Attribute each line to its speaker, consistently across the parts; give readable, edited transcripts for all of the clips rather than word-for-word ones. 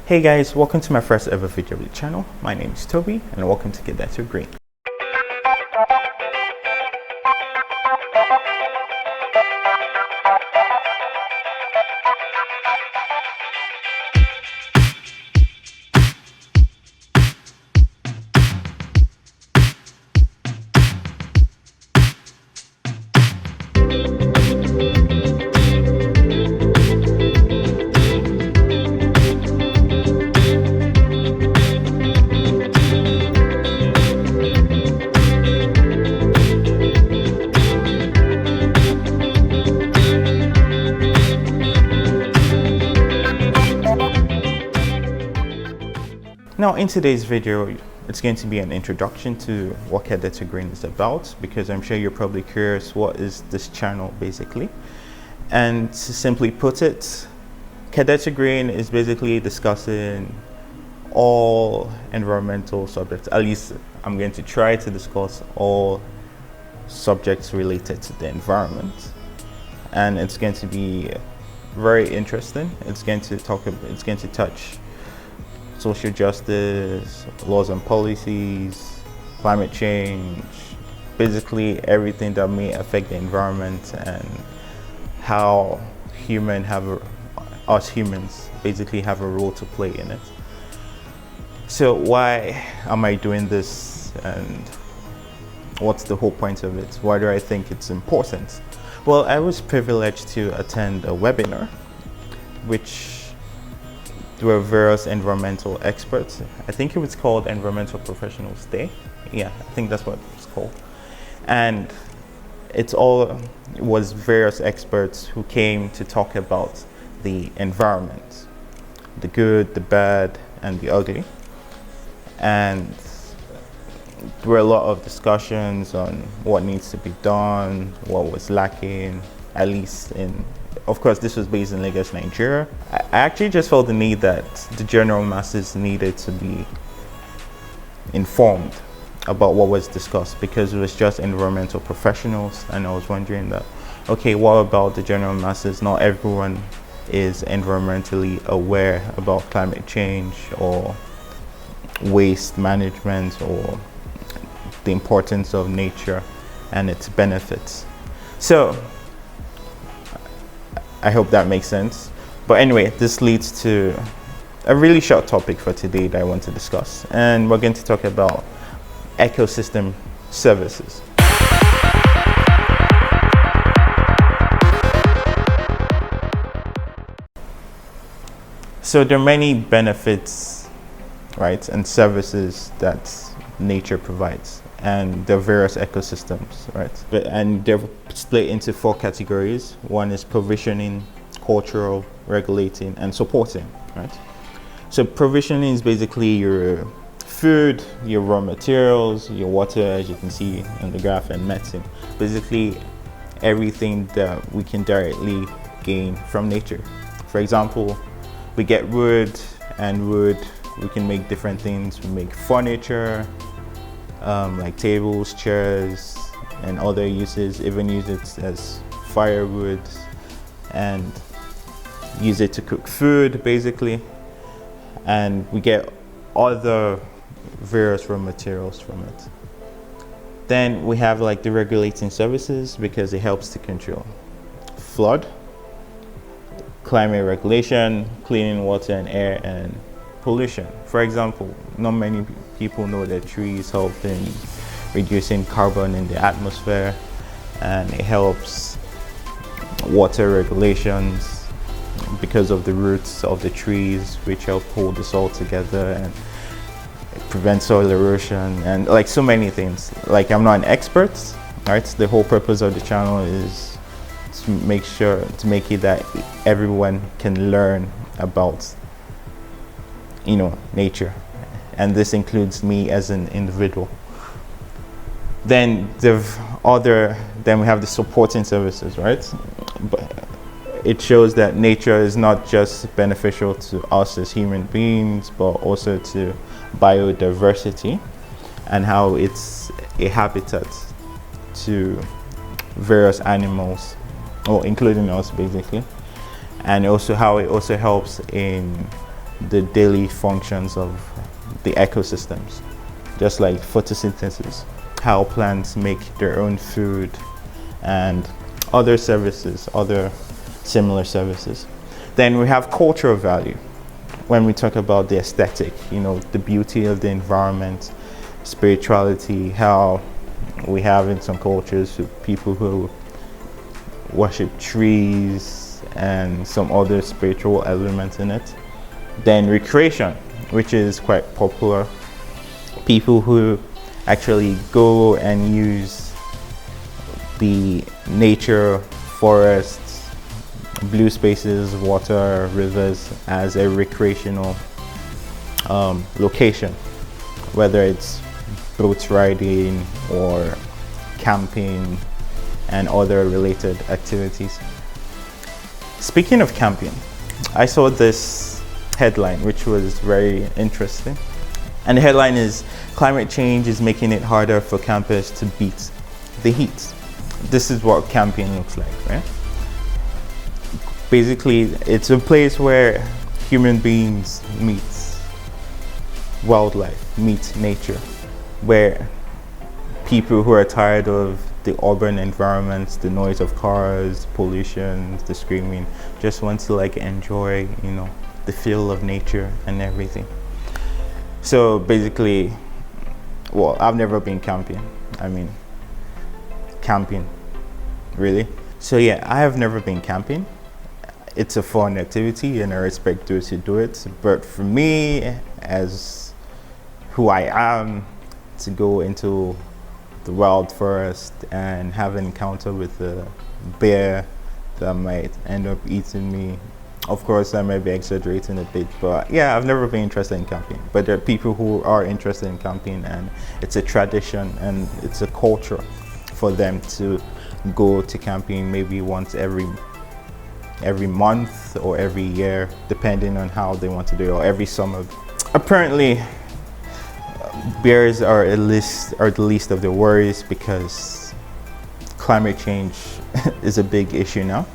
Speaker 1: Hey guys, welcome to my first ever video of the channel. My name is Toby and welcome to Kadeto Green. Now in today's video, it's going to be an introduction to what Kadeto Green is about, because I'm sure you're probably curious what is this channel basically. And to simply put it, Kadeto Green is basically discussing all environmental subjects. At least I'm going to try to discuss all subjects related to the environment. And it's going to be very interesting. It's going to touch social justice, laws and policies, climate change, basically everything that may affect the environment and how us humans basically have a role to play in it. So why am I doing this and what's the whole point of it? Why do I think it's important? Well, I was privileged to attend a webinar which there were various environmental experts. I think it was called Environmental Professionals Day. Yeah, I think that's what it's called. And it was various experts who came to talk about the environment, the good, the bad, and the ugly. And there were a lot of discussions on what needs to be done, what was lacking, at least of course, this was based in Lagos, Nigeria. I actually just felt the need that the general masses needed to be informed about what was discussed, because it was just environmental professionals, and I was wondering that, okay, what about the general masses? Not everyone is environmentally aware about climate change or waste management or the importance of nature and its benefits. So I hope that makes sense. But anyway, this leads to a really short topic for today that I want to discuss. And we're going to talk about ecosystem services. So there are many benefits, right, and services that nature provides, and there are various ecosystems, right? And they're split into 4 categories. One is provisioning, cultural, regulating, and supporting, right? So provisioning is basically your food, your raw materials, your water, as you can see in the graph, and medicine. Basically everything that we can directly gain from nature. For example, we get wood, and wood, we can make different things. We make furniture, like tables, chairs, and other uses, even use it as firewood and use it to cook food basically. And we get other various raw materials from it. Then we have like the regulating services, because it helps to control flood, climate regulation, cleaning water and air, and pollution. For example, not many people know that trees help in reducing carbon in the atmosphere, and it helps water regulations because of the roots of the trees, which help hold the soil together, and it prevents soil erosion, and like so many things. Like, I'm not an expert, right? The whole purpose of the channel is to make it that everyone can learn about nature, and this includes me as an individual. Then we have the supporting services, right? But it shows that nature is not just beneficial to us as human beings, but also to biodiversity, and how it's a habitat to various animals, or including us basically, and also how it also helps in the daily functions of the ecosystems, just like photosynthesis, how plants make their own food, and other services, other similar services. Then we have cultural value. When we talk about the aesthetic, the beauty of the environment, spirituality, how we have in some cultures people who worship trees and some other spiritual elements in it. Then recreation, which is quite popular. People who actually go and use the nature, forests, blue spaces, water, rivers as a recreational location, whether it's boat riding or camping and other related activities. Speaking of camping, I saw this headline which was very interesting. And the headline is, "Climate change is making it harder for campers to beat the heat." This is what camping looks like, right? Basically, it's a place where human beings meet wildlife, meet nature, where people who are tired of the urban environments, the noise of cars, pollution, the screaming, just want to enjoy, the feel of nature and everything. So basically, well, I've never been camping. Camping, really? So yeah, I have never been camping. It's a fun activity and I respect those who do it. But for me, as who I am, to go into the wild forest and have an encounter with a bear that might end up eating me. Of course, I might be exaggerating a bit, but yeah, I've never been interested in camping. But there are people who are interested in camping, and it's a tradition and it's a culture for them to go to camping maybe once every month or every year, depending on how they want to do it, or every summer. Apparently, bears are the least of the worries because climate change is a big issue now.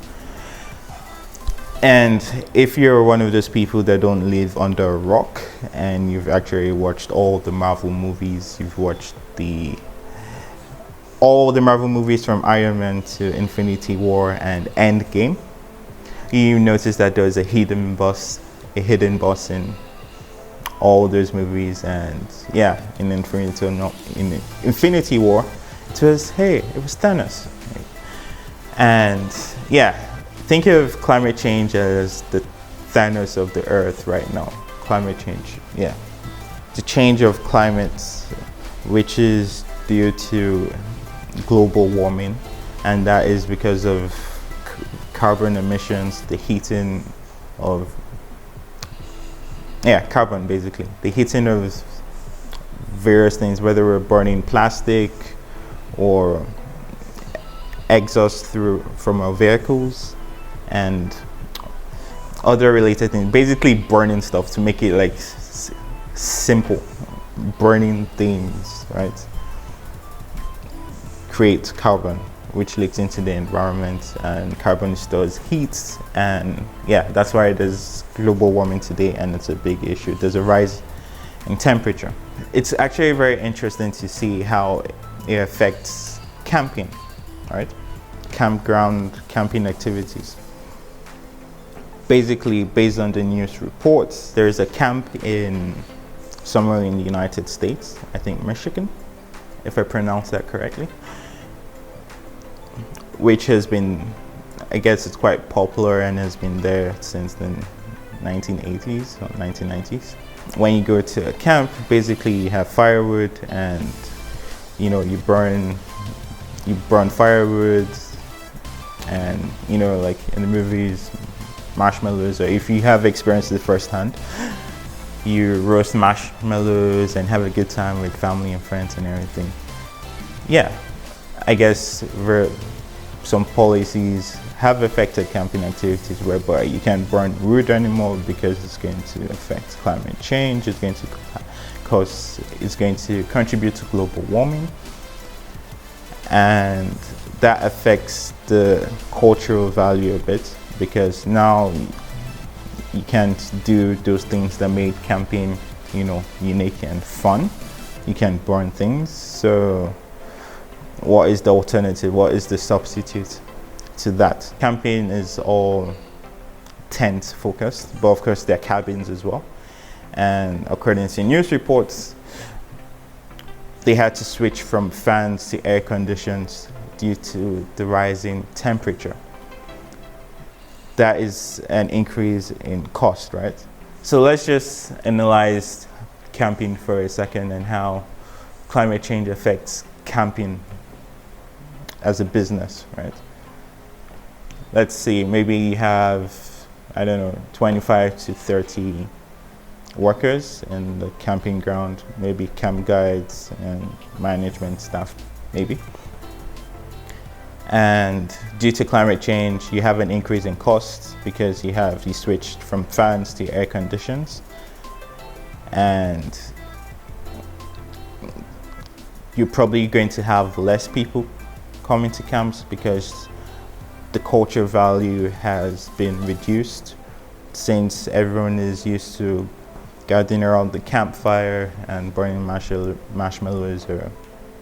Speaker 1: And if you're one of those people that don't live under a rock and you've actually watched all the Marvel movies, you've watched all the Marvel movies from Iron Man to Infinity War and Endgame, you notice that there's a hidden boss in all those movies. And yeah, in Infinity War, it was Thanos. And yeah, think of climate change as the Thanos of the earth right now. Climate change, yeah. The change of climate, which is due to global warming, and that is because of carbon emissions, the heating of carbon, basically. The heating of various things, whether we're burning plastic or exhaust from our vehicles and other related things, basically burning stuff to make it simple. Burning things, right, creates carbon, which leaks into the environment, and carbon stores heat, and yeah, that's why there's global warming today, and it's a big issue. There's a rise in temperature. It's actually very interesting to see how it affects camping, right? Camping activities. Basically, based on the news reports, there's a camp somewhere in the United States, I think Michigan, if I pronounce that correctly, which has been, I guess it's quite popular and has been there since the 1980s or 1990s. When you go to a camp, basically you have firewood, and you burn firewood, and like in the movies, marshmallows, or if you have experienced it firsthand, you roast marshmallows and have a good time with family and friends and everything. Yeah, I guess some policies have affected camping activities whereby you can't burn wood anymore because it's going to affect climate change. It's going to contribute to global warming, and that affects the cultural value a bit, because now You can't do those things that made camping, unique and fun. You can burn things. So what is the alternative? What is the substitute to that? Camping is all tent focused, but of course there are cabins as well. And according to news reports, they had to switch from fans to air conditions due to the rising temperature. That is an increase in cost, right? So let's just analyze camping for a second and how climate change affects camping as a business, right? Let's see, maybe you have, 25 to 30 workers in the camping ground, maybe camp guides and management staff, maybe. And due to climate change, you have an increase in costs because you switched from fans to air conditions, and you're probably going to have less people coming to camps because the culture value has been reduced, since everyone is used to gathering around the campfire and burning marshmallows or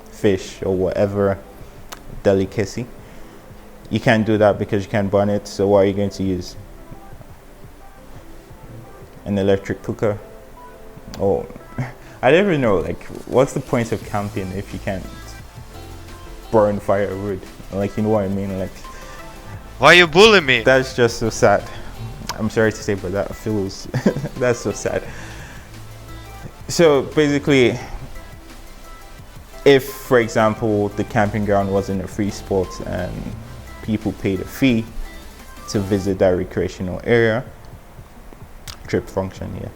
Speaker 1: fish or whatever delicacy. You can't do that because you can't burn it. So what are you going to use? An electric cooker? Oh, I don't even know, what's the point of camping if you can't burn firewood? You know what I mean?
Speaker 2: Why you bullying me?
Speaker 1: That's just so sad. I'm sorry to say, but that feels that's so sad. So basically, if, for example, the camping ground wasn't a free spot and people paid a fee to visit that recreational area, trip function,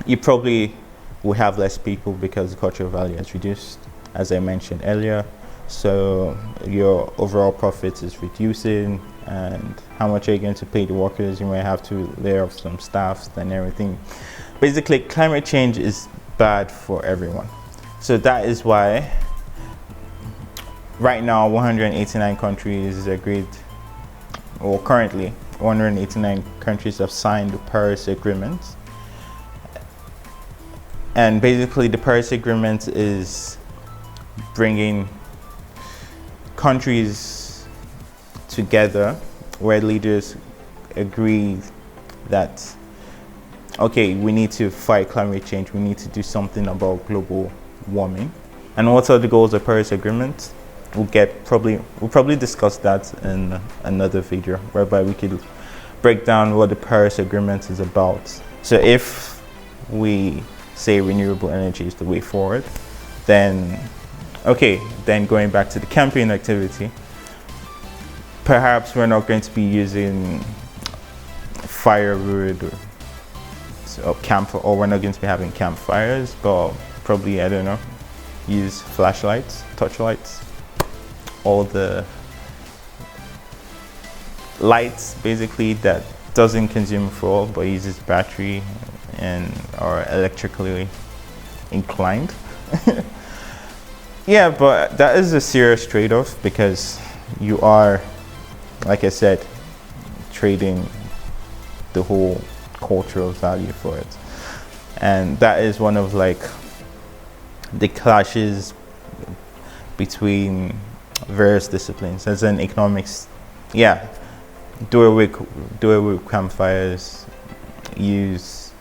Speaker 1: you probably will have less people because the cultural value has reduced, as I mentioned earlier. So your overall profits is reducing, and how much are you going to pay the workers? You might have to lay off some staff and everything. Basically, climate change is bad for everyone. So that is why right now 189 countries agreed, or currently 189 countries have signed the Paris Agreement. And basically the Paris Agreement is bringing countries together where leaders agree that, okay, we need to fight climate change, we need to do something about global warming. And what are the goals of the Paris Agreement? We'll probably discuss that in another video, whereby we could break down what the Paris Agreement is about. So if we say renewable energy is the way forward, then going back to the camping activity, perhaps we're not going to be using firewood or we're not going to be having campfires, but probably, use flashlights, torchlights, all the lights basically that doesn't consume fuel but uses battery and are electrically inclined. Yeah, but that is a serious trade-off because you are, like I said, trading the whole cultural value for it. And that is one of the clashes between various disciplines. As in economics, do away with campfires, use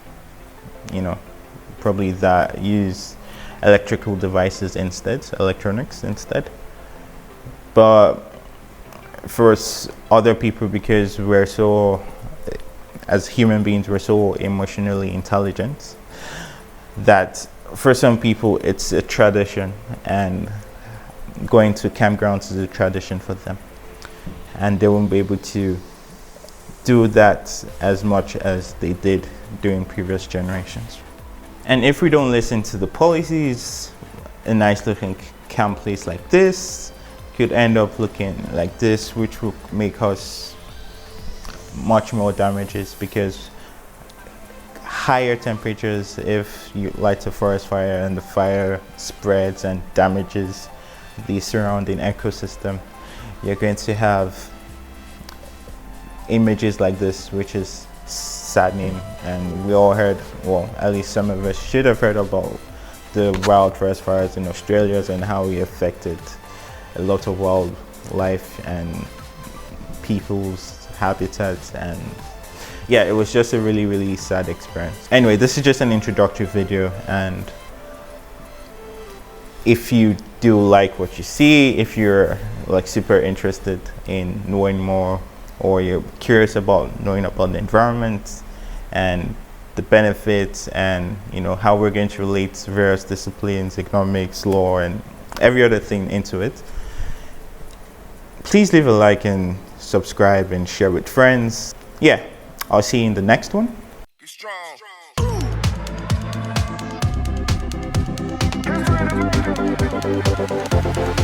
Speaker 1: electrical devices instead, electronics instead. But for other people, because as human beings, we're so emotionally intelligent that for some people it's a tradition, and going to campgrounds is a tradition for them, and they won't be able to do that as much as they did during previous generations. And if we don't listen to the policies, a nice looking camp place like this could end up looking like this, which will make us much more damages, because higher temperatures, if you light a forest fire and the fire spreads and damages the surrounding ecosystem, you're going to have images like this, which is saddening, and we all heard, well, at least some of us should have heard about the wildforest fires in Australia and how it affected a lot of wildlife and people's habitats. And yeah, it was just a really, really sad experience. Anyway, this is just an introductory video, and if you do like what you see, if you're like super interested in knowing more, or you're curious about knowing about the environment and the benefits, and how we're going to relate various disciplines, economics, law, and every other thing into it, please leave a like and subscribe and share with friends. Yeah, I'll see you in the next one.
Speaker 3: Be strong. Be strong.